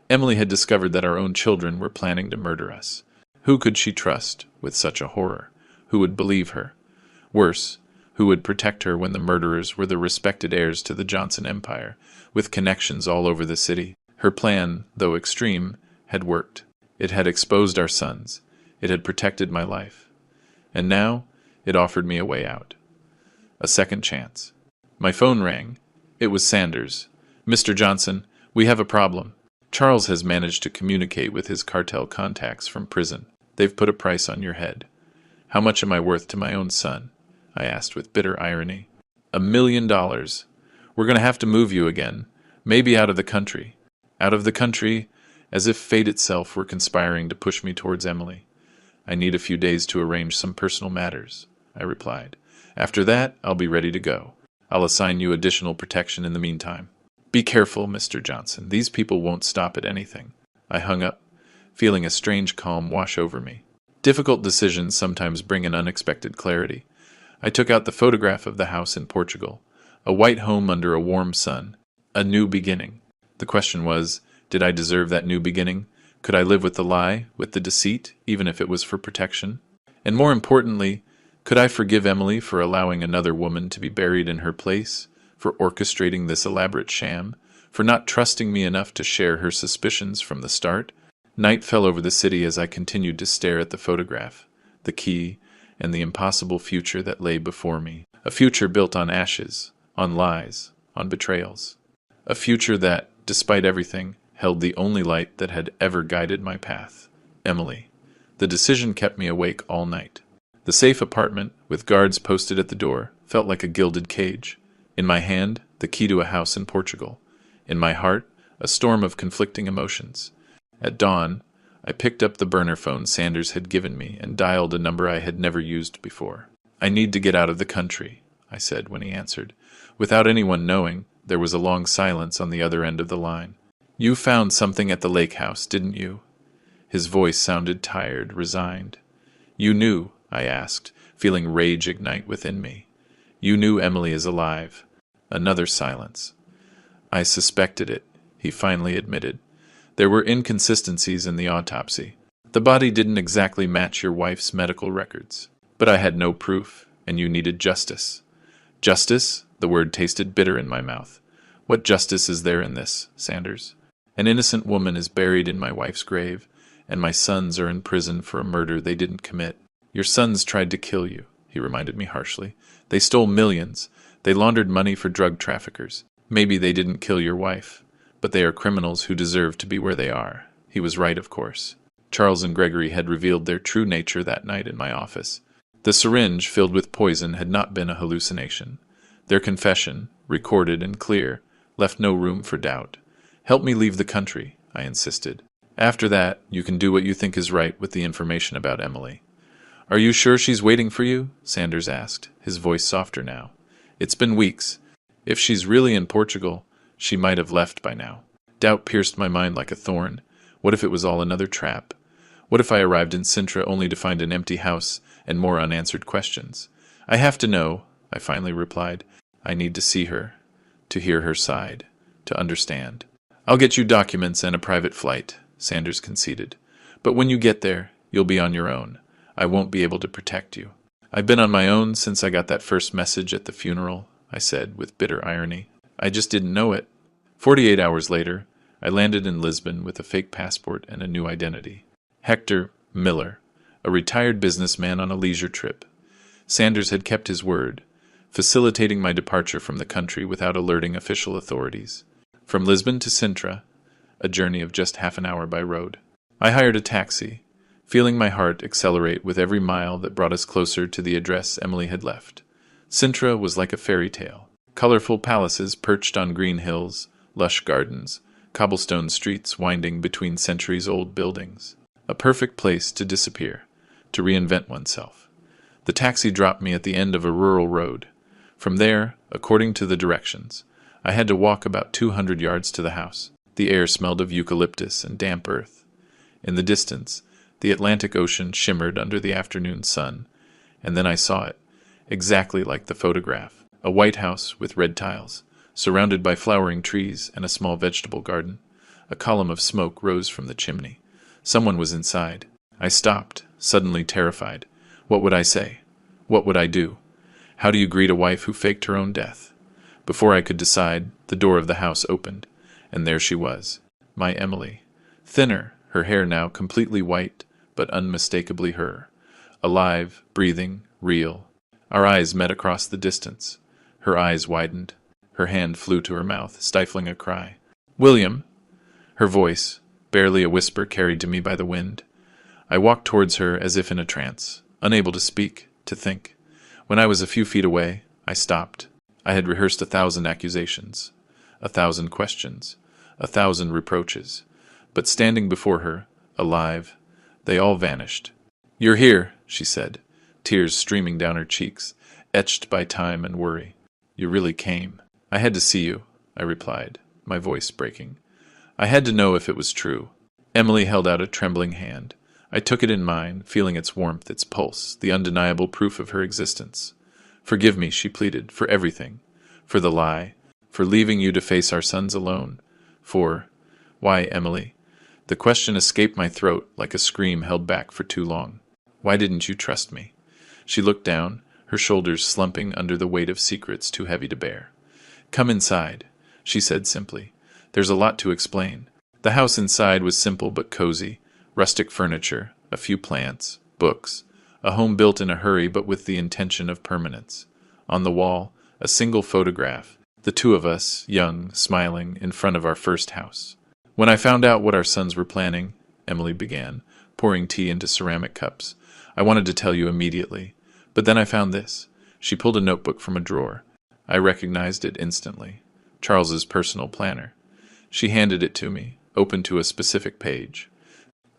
Emily had discovered that our own children were planning to murder us. Who could she trust with such a horror? Who would believe her? Worse, who would protect her when the murderers were the respected heirs to the Johnson Empire, with connections all over the city? Her plan, though extreme, had worked. It had exposed our sons. It had protected my life. And now, it offered me a way out. A second chance. My phone rang. It was Sanders. "Mr. Johnson, we have a problem. Charles has managed to communicate with his cartel contacts from prison. They've put a price on your head." "How much am I worth to my own son?" I asked with bitter irony. $1 million. We're going to have to move you again, maybe out of the country. Out of the country, as if fate itself were conspiring to push me towards Emily. "I need a few days to arrange some personal matters," I replied. "After that, I'll be ready to go. I'll assign you additional protection in the meantime." "Be careful, Mr. Johnson. These people won't stop at anything." I hung up, feeling a strange calm wash over me. Difficult decisions sometimes bring an unexpected clarity. I took out the photograph of the house in Portugal, a white home under a warm sun, a new beginning. The question was, did I deserve that new beginning? Could I live with the lie, with the deceit, even if it was for protection? And more importantly, could I forgive Emily for allowing another woman to be buried in her place, for orchestrating this elaborate sham, for not trusting me enough to share her suspicions from the start? Night fell over the city as I continued to stare at the photograph, the key, and the impossible future that lay before me. A future built on ashes, on lies, on betrayals. A future that, despite everything, held the only light that had ever guided my path. Emily. The decision kept me awake all night. The safe apartment, with guards posted at the door, felt like a gilded cage. In my hand, the key to a house in Portugal. In my heart, a storm of conflicting emotions. At dawn, I picked up the burner phone Sanders had given me and dialed a number I had never used before. "I need to get out of the country," I said when he answered. Without anyone knowing, there was a long silence on the other end of the line. "You found something at the lake house, didn't you?" His voice sounded tired, resigned. "You knew?" I asked, feeling rage ignite within me. "You knew Emily is alive." Another silence. "I suspected it," he finally admitted. "There were inconsistencies in the autopsy. The body didn't exactly match your wife's medical records. But I had no proof, and you needed justice." "Justice?" The word tasted bitter in my mouth. "What justice is there in this, Sanders? An innocent woman is buried in my wife's grave, and my sons are in prison for a murder they didn't commit." "Your sons tried to kill you," he reminded me harshly. "They stole millions. They laundered money for drug traffickers. Maybe they didn't kill your wife, but they are criminals who deserve to be where they are." He was right, of course. Charles and Gregory had revealed their true nature that night in my office. The syringe filled with poison had not been a hallucination. Their confession, recorded and clear, left no room for doubt. "Help me leave the country," I insisted. "After that, you can do what you think is right with the information about Emily." "Are you sure she's waiting for you?" Sanders asked, his voice softer now. "It's been weeks. If she's really in Portugal, she might have left by now." Doubt pierced my mind like a thorn. What if it was all another trap? What if I arrived in Sintra only to find an empty house and more unanswered questions? "I have to know," I finally replied. "I need to see her, to hear her side, to understand." "I'll get you documents and a private flight," Sanders conceded. "But when you get there, you'll be on your own. I won't be able to protect you." "I've been on my own since I got that first message at the funeral," I said with bitter irony. "I just didn't know it." 48 hours later, I landed in Lisbon with a fake passport and a new identity. Hector Miller, a retired businessman on a leisure trip. Sanders had kept his word, facilitating my departure from the country without alerting official authorities. From Lisbon to Sintra, a journey of just half an hour by road. I hired a taxi, feeling my heart accelerate with every mile that brought us closer to the address Emily had left. Sintra was like a fairy tale. Colorful palaces perched on green hills, lush gardens, cobblestone streets winding between centuries-old buildings. A perfect place to disappear, to reinvent oneself. The taxi dropped me at the end of a rural road. From there, according to the directions, I had to walk about 200 yards to the house. The air smelled of eucalyptus and damp earth. In the distance, the Atlantic Ocean shimmered under the afternoon sun, and then I saw it, exactly like the photograph. A white house with red tiles, surrounded by flowering trees and a small vegetable garden. A column of smoke rose from the chimney. Someone was inside. I stopped, suddenly terrified. What would I say? What would I do? How do you greet a wife who faked her own death? Before I could decide, the door of the house opened, and there she was, my Emily. Thinner, her hair now completely white, but unmistakably her. Alive, breathing, real. Our eyes met across the distance. Her eyes widened. Her hand flew to her mouth, stifling a cry. "William!" Her voice, barely a whisper carried to me by the wind. I walked towards her as if in a trance, unable to speak, to think. When I was a few feet away, I stopped. I had rehearsed 1,000 accusations, 1,000 questions, 1,000 reproaches. But standing before her, alive, they all vanished. "You're here," she said, tears streaming down her cheeks, etched by time and worry. "You really came." "I had to see you," I replied, my voice breaking. I had to know if it was true. Emily held out a trembling hand. I took it in mine, feeling its warmth, its pulse, the undeniable proof of her existence. "Forgive me," she pleaded, "for everything. For the lie. For leaving you to face our sons alone. For— Why, Emily?" The question escaped my throat like a scream held back for too long. "Why didn't you trust me?" She looked down, her shoulders slumping under the weight of secrets too heavy to bear. "Come inside," she said simply. "There's a lot to explain." The house inside was simple but cozy. Rustic furniture, a few plants, books, a home built in a hurry but with the intention of permanence. On the wall, a single photograph, the two of us, young, smiling, in front of our first house. "When I found out what our sons were planning," Emily began, pouring tea into ceramic cups, "I wanted to tell you immediately. But then I found this." She pulled a notebook from a drawer. I recognized it instantly. Charles's personal planner. She handed it to me, open to a specific page.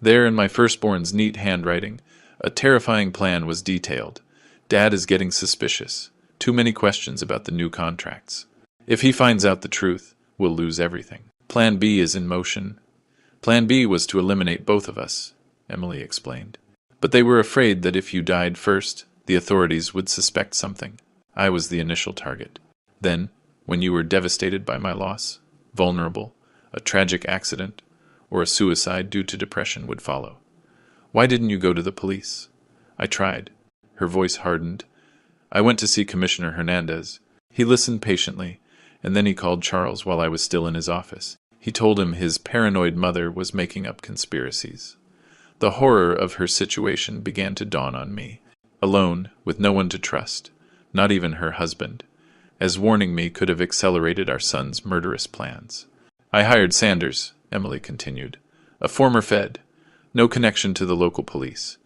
There, in my firstborn's neat handwriting, a terrifying plan was detailed. "Dad is getting suspicious. Too many questions about the new contracts. If he finds out the truth, we'll lose everything. Plan B is in motion." Plan B was to eliminate both of us, Emily explained. "But they were afraid that if you died first, the authorities would suspect something. I was the initial target. Then, when you were devastated by my loss, vulnerable, a tragic accident, or a suicide due to depression would follow. Why didn't you go to the police?" I tried. Her voice hardened. "I went to see Commissioner Hernandez. He listened patiently, and then he called Charles while I was still in his office. He told him his paranoid mother was making up conspiracies. The horror of her situation began to dawn on me. Alone, with no one to trust, not even her husband, as warning me could have accelerated our son's murderous plans. "I hired Sanders," Emily continued, "a former Fed, no connection to the local police.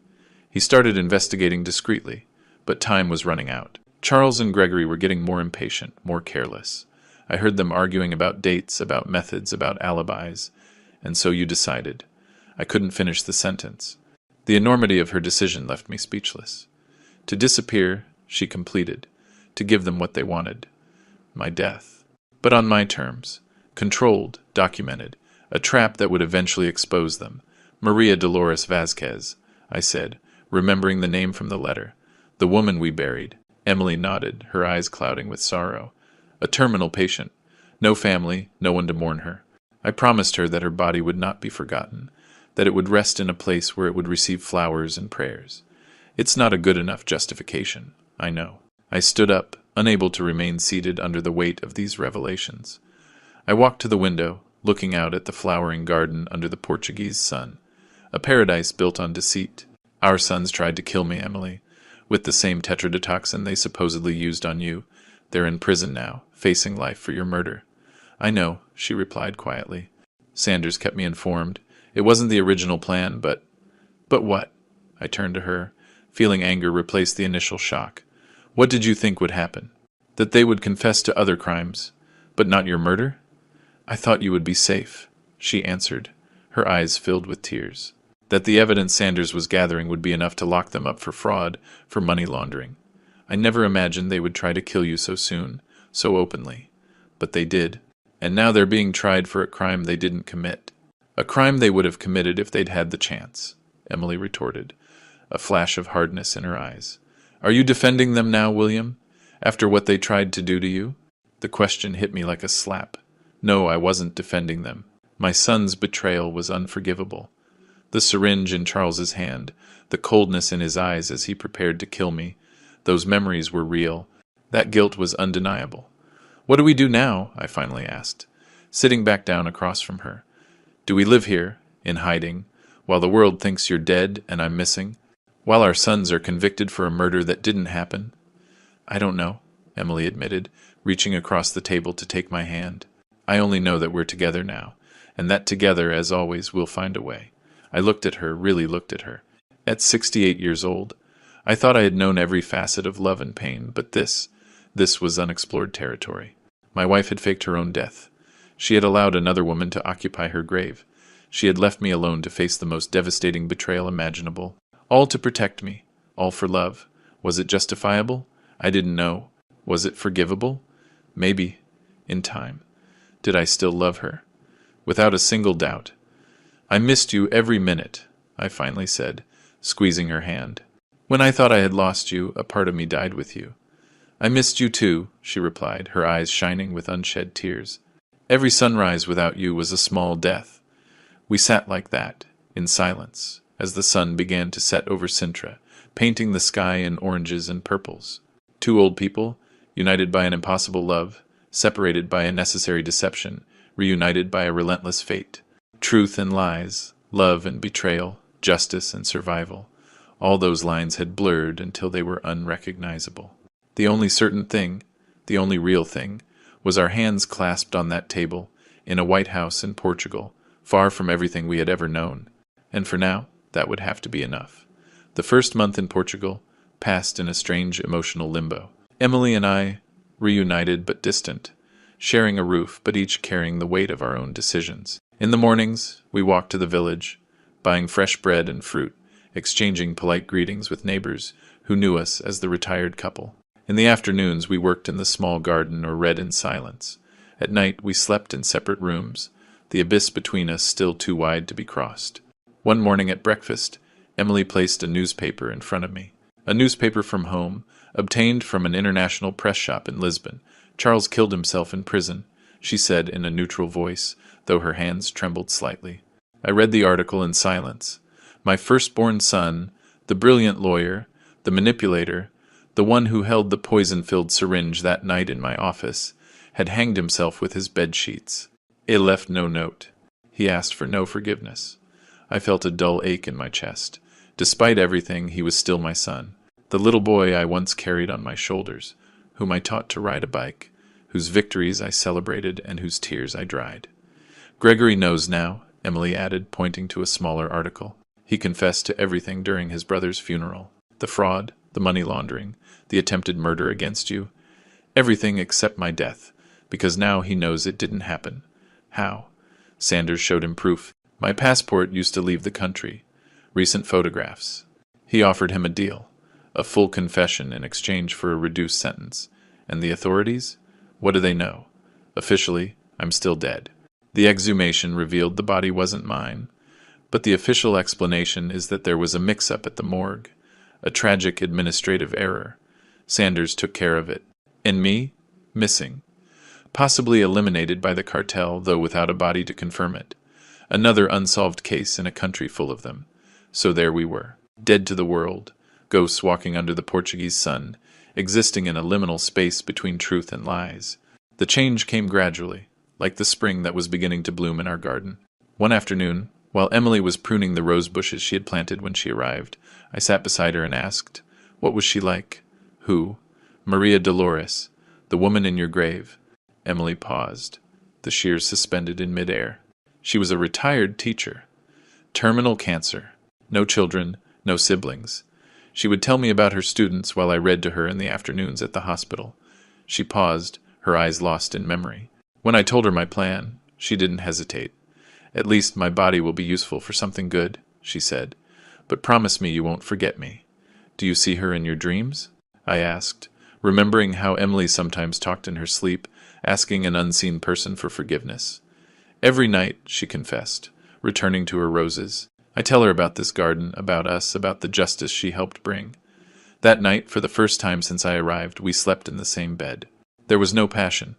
He started investigating discreetly, but time was running out. Charles and Gregory were getting more impatient, more careless. I heard them arguing about dates, about methods, about alibis. And so you decided." I couldn't finish the sentence. The enormity of her decision left me speechless. "To disappear," she completed, "to give them what they wanted. My death. But on my terms. Controlled, documented. A trap that would eventually expose them. Maria Dolores Vasquez," I said, remembering the name from the letter. "The woman we buried." Emily nodded, her eyes clouding with sorrow. "A terminal patient. No family, no one to mourn her. I promised her that her body would not be forgotten, that it would rest in a place where it would receive flowers and prayers. It's not a good enough justification, I know." I stood up, unable to remain seated under the weight of these revelations. I walked to the window, looking out at the flowering garden under the Portuguese sun. A paradise built on deceit. "Our sons tried to kill me, Emily, with the same tetrodotoxin they supposedly used on you. They're in prison now, facing life for your murder." "I know," she replied quietly. "Sanders kept me informed. It wasn't the original plan, but—" "But what?" I turned to her, feeling anger replace the initial shock. "What did you think would happen?" That they would confess to other crimes, but not your murder? I thought you would be safe, she answered, her eyes filled with tears. That the evidence Sanders was gathering would be enough to lock them up for fraud, for money laundering. I never imagined they would try to kill you so soon, so openly. But they did, and now they're being tried for a crime they didn't commit. A crime they would have committed if they'd had the chance, Emily retorted, a flash of hardness in her eyes. Are you defending them now, William, after what they tried to do to you? The question hit me like a slap. No, I wasn't defending them. My son's betrayal was unforgivable. The syringe in Charles's hand, the coldness in his eyes as he prepared to kill me, those memories were real. That guilt was undeniable. What do we do now? I finally asked, sitting back down across from her. Do we live here, in hiding, while the world thinks you're dead and I'm missing? While our sons are convicted for a murder that didn't happen? I don't know, Emily admitted, reaching across the table to take my hand. I only know that we're together now, and that together, as always, we'll find a way. I looked at her, really looked at her. At 68 years old, I thought I had known every facet of love and pain, but this was unexplored territory. My wife had faked her own death. She had allowed another woman to occupy her grave. She had left me alone to face the most devastating betrayal imaginable. All to protect me, all for love. Was it justifiable? I didn't know. Was it forgivable? Maybe, in time. Did I still love her? Without a single doubt. I missed you every minute, I finally said, squeezing her hand. When I thought I had lost you, a part of me died with you. I missed you too, she replied, her eyes shining with unshed tears. Every sunrise without you was a small death. We sat like that, in silence, as the sun began to set over Sintra, painting the sky in oranges and purples. Two old people, united by an impossible love, separated by a necessary deception, reunited by a relentless fate. Truth and lies, love and betrayal, justice and survival. All those lines had blurred until they were unrecognizable. The only certain thing, the only real thing, was our hands clasped on that table, in a white house in Portugal, far from everything we had ever known. And for now, that would have to be enough. The first month in Portugal passed in a strange emotional limbo. Emily and I, reunited but distant, sharing a roof but each carrying the weight of our own decisions. In the mornings, we walked to the village, buying fresh bread and fruit, exchanging polite greetings with neighbors who knew us as the retired couple. In the afternoons, we worked in the small garden or read in silence. At night, we slept in separate rooms, the abyss between us still too wide to be crossed. One morning at breakfast, Emily placed a newspaper in front of me. A newspaper from home, obtained from an international press shop in Lisbon. Charles killed himself in prison, she said in a neutral voice, though her hands trembled slightly. I read the article in silence. My firstborn son, the brilliant lawyer, the manipulator, the one who held the poison-filled syringe that night in my office, had hanged himself with his bedsheets. It left no note. He asked for no forgiveness. I felt a dull ache in my chest. Despite everything, he was still my son, the little boy I once carried on my shoulders, whom I taught to ride a bike, whose victories I celebrated and whose tears I dried. Gregory knows now, Emily added, pointing to a smaller article. He confessed to everything during his brother's funeral. The fraud, the money laundering, the attempted murder against you. Everything except my death, because now he knows it didn't happen. How? Sanders showed him proof. My passport used to leave the country. Recent photographs. He offered him a deal, a full confession in exchange for a reduced sentence. And the authorities? What do they know? Officially, I'm still dead. The exhumation revealed the body wasn't mine, but the official explanation is that there was a mix-up at the morgue, a tragic administrative error. Sanders took care of it. And me? Missing. Possibly eliminated by the cartel, though without a body to confirm it. Another unsolved case in a country full of them. So there we were, dead to the world, ghosts walking under the Portuguese sun, existing in a liminal space between truth and lies. The change came gradually, like the spring that was beginning to bloom in our garden. One afternoon, while Emily was pruning the rose bushes she had planted when she arrived, I sat beside her and asked, "What was she like?" "Who?" "Maria Dolores, the woman in your grave." Emily paused, the shears suspended in midair. She was a retired teacher. Terminal cancer. No children, no siblings. She would tell me about her students while I read to her in the afternoons at the hospital. She paused, her eyes lost in memory. When I told her my plan, she didn't hesitate. "At least my body will be useful for something good," she said. "But promise me you won't forget me." "Do you see her in your dreams?" I asked, remembering how Emily sometimes talked in her sleep, asking an unseen person for forgiveness. "Every night," she confessed, returning to her roses. "I tell her about this garden, about us, about the justice she helped bring." That night, for the first time since I arrived, we slept in the same bed. There was no passion,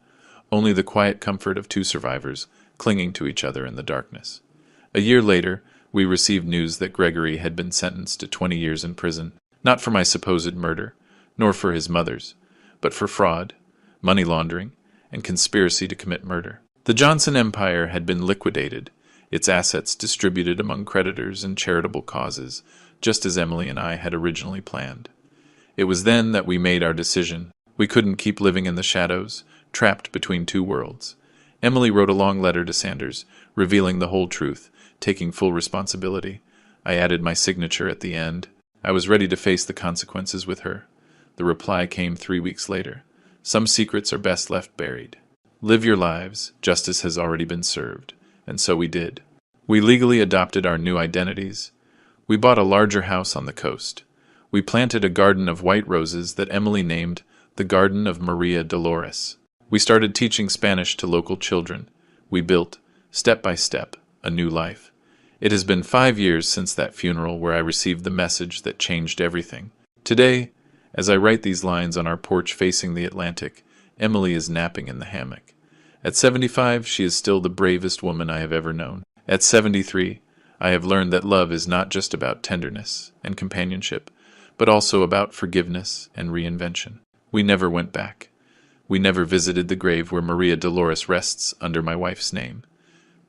only the quiet comfort of two survivors, clinging to each other in the darkness. A year later, we received news that Gregory had been sentenced to 20 years in prison, not for my supposed murder, nor for his mother's, but for fraud, money laundering, and conspiracy to commit murder. The Johnson Empire had been liquidated, its assets distributed among creditors and charitable causes, just as Emily and I had originally planned. It was then that we made our decision. We couldn't keep living in the shadows, trapped between two worlds. Emily wrote a long letter to Sanders, revealing the whole truth, taking full responsibility. I added my signature at the end. I was ready to face the consequences with her. The reply came 3 weeks later. "Some secrets are best left buried. Live your lives. Justice has already been served." And so we did. We legally adopted our new identities. We bought a larger house on the coast. We planted a garden of white roses that Emily named the Garden of Maria Dolores. We started teaching Spanish to local children. We built, step by step, a new life. It has been 5 years since that funeral where I received the message that changed everything. Today, as I write these lines on our porch facing the Atlantic, Emily is napping in the hammock. At 75, she is still the bravest woman I have ever known. At 73, I have learned that love is not just about tenderness and companionship, but also about forgiveness and reinvention. We never went back. We never visited the grave where Maria Dolores rests under my wife's name.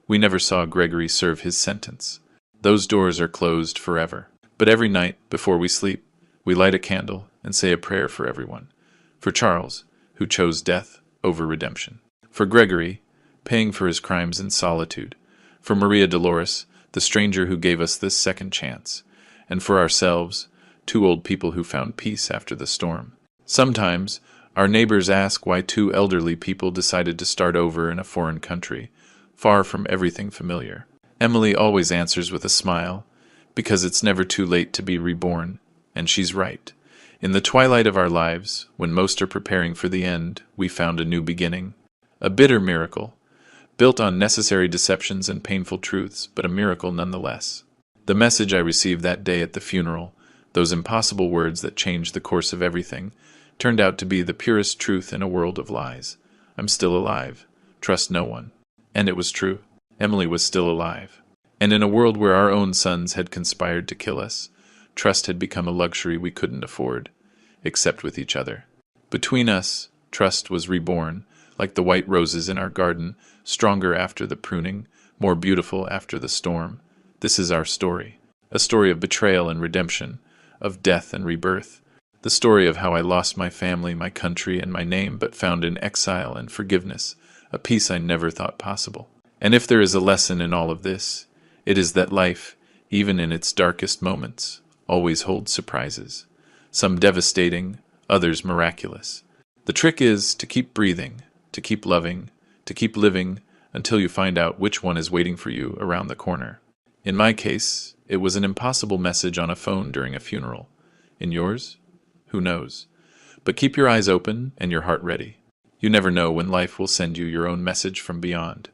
We never saw Gregory serve his sentence. Those doors are closed forever. But every night, before we sleep, we light a candle and say a prayer for everyone. For Charles, who chose death over redemption. For Gregory, paying for his crimes in solitude. For Maria Dolores, the stranger who gave us this second chance. And for ourselves, two old people who found peace after the storm. Sometimes, our neighbors ask why two elderly people decided to start over in a foreign country, far from everything familiar. Emily always answers with a smile, because it's never too late to be reborn, and she's right. In the twilight of our lives, when most are preparing for the end, we found a new beginning. A bitter miracle, built on necessary deceptions and painful truths, but a miracle nonetheless. The message I received that day at the funeral, those impossible words that changed the course of everything, turned out to be the purest truth in a world of lies. I'm still alive. Trust no one. And it was true. Emily was still alive. And in a world where our own sons had conspired to kill us, trust had become a luxury we couldn't afford, except with each other. Between us, trust was reborn, like the white roses in our garden, stronger after the pruning, more beautiful after the storm. This is our story, a story of betrayal and redemption, of death and rebirth, the story of how I lost my family, my country, and my name, but found in exile and forgiveness a peace I never thought possible. And if there is a lesson in all of this, it is that life, even in its darkest moments, always holds surprises, some devastating, others miraculous. The trick is to keep breathing, to keep loving, to keep living, until you find out which one is waiting for you around the corner. In my case, it was an impossible message on a phone during a funeral. In yours? Who knows? But keep your eyes open and your heart ready. You never know when life will send you your own message from beyond.